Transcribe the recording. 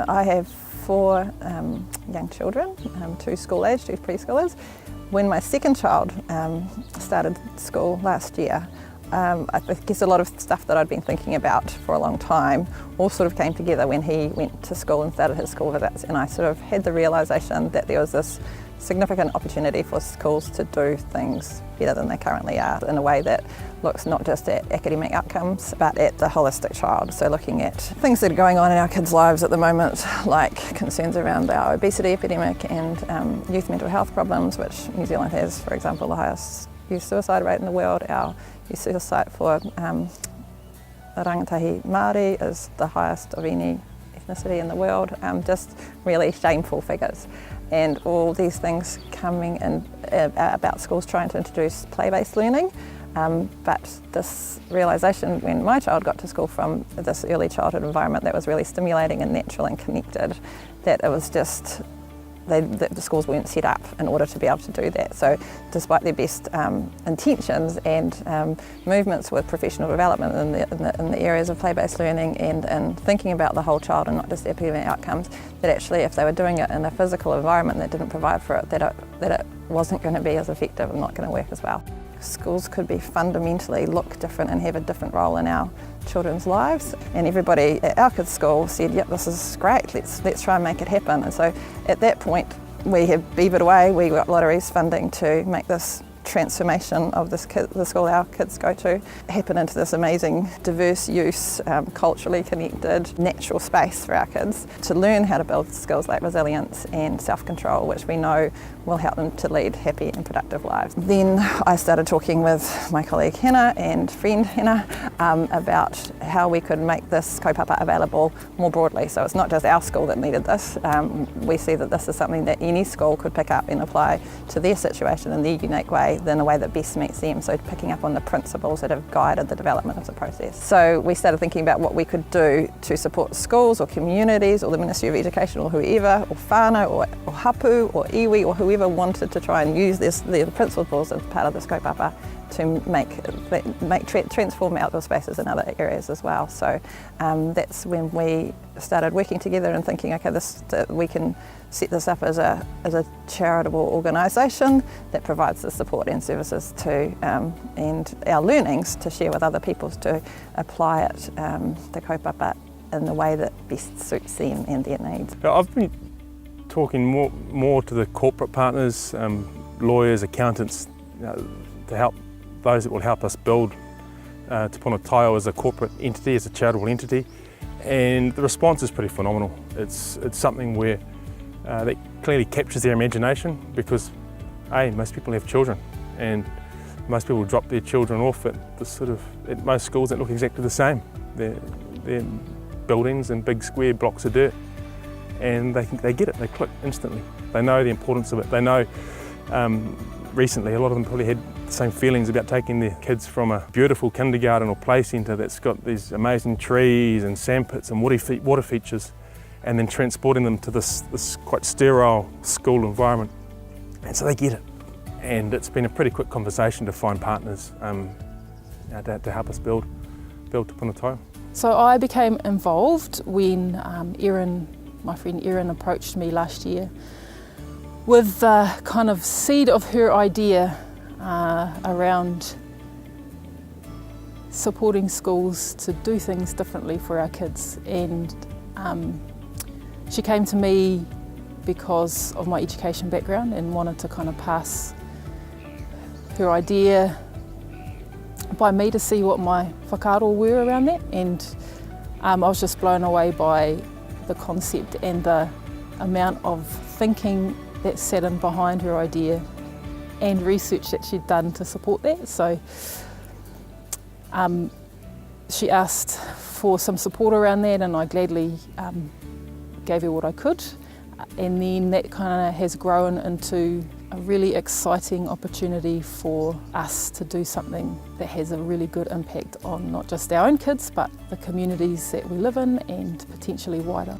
I have 4 young children, 2 school-age, 2 preschoolers. When my second child started school last year, I guess a lot of stuff that I'd been thinking about for a long time all sort of came together when he went to school and started his school visits, and I sort of had the realisation that there was this significant opportunity for schools to do things better than they currently are, in a way that looks not just at academic outcomes but at the holistic child. So looking at things that are going on in our kids' lives at the moment, like concerns around our obesity epidemic and youth mental health problems, which New Zealand has, for example, the highest youth suicide rate in the world. Our youth suicide for the rangatahi Māori is the highest of any ethnicity in the world. Just really shameful figures. And all these things coming in about schools trying to introduce play-based learning. But this realisation when my child got to school from this early childhood environment that was really stimulating and natural and connected, that it was just, the schools weren't set up in order to be able to do that. So despite their best intentions and movements with professional development in the areas of play-based learning and thinking about the whole child and not just the academic outcomes, that actually if they were doing it in a physical environment that didn't provide for it, that it wasn't going to be as effective and not going to work as well. Schools could be fundamentally look different and have a different role in our children's lives, and everybody at our kids' school said, yep, this is great, let's try and make it happen. And so at that point we have beavered away, we got lotteries funding to make this transformation of the school our kids go to happen into this amazing diverse use, culturally connected, natural space for our kids to learn how to build skills like resilience and self-control, which we know will help them to lead happy and productive lives. Then I started talking with my colleague Hannah and friend Hannah about how we could make this kaupapa available more broadly. So it's not just our school that needed this. We see that this is something that any school could pick up and apply to their situation in their unique way, in a way that best meets them, so picking up on the principles that have guided the development of the process. So we started thinking about what we could do to support schools or communities or the Ministry of Education or whoever, or whānau or hapu or iwi or whoever wanted to try and use the principles as part of this kaupapa to transform outdoor spaces in other areas as well. So that's when we started working together and thinking, okay, we can set this up as a charitable organisation that provides the support and services to and our learnings to share with other people to apply it, the kaupapa, in the way that best suits them and their needs. I've been talking more to the corporate partners, lawyers, accountants, to help those that will help us build Te Puna Taiao as a corporate entity, as a charitable entity, and the response is pretty phenomenal. It's something where that clearly captures their imagination, because most people have children, and most people drop their children off at most schools that look exactly the same. They're buildings and big square blocks of dirt, and they get it, they click instantly. They know the importance of it. They know recently a lot of them probably had the same feelings about taking their kids from a beautiful kindergarten or play centre that's got these amazing trees and sandpits and water features, and then transporting them to this quite sterile school environment. And so they get it. And it's been a pretty quick conversation to find partners to help us build Te Puna Taiao. So I became involved when my friend Erin approached me last year with the kind of seed of her idea around supporting schools to do things differently for our kids. And she came to me because of my education background and wanted to kind of pass her idea by me to see what my whakaaro were around that. And I was just blown away by the concept and the amount of thinking that sat in behind her idea and research that she'd done to support that. So she asked for some support around that, and I gladly gave her what I could. And then that kind of has grown into a really exciting opportunity for us to do something that has a really good impact on not just our own kids, but the communities that we live in and potentially wider.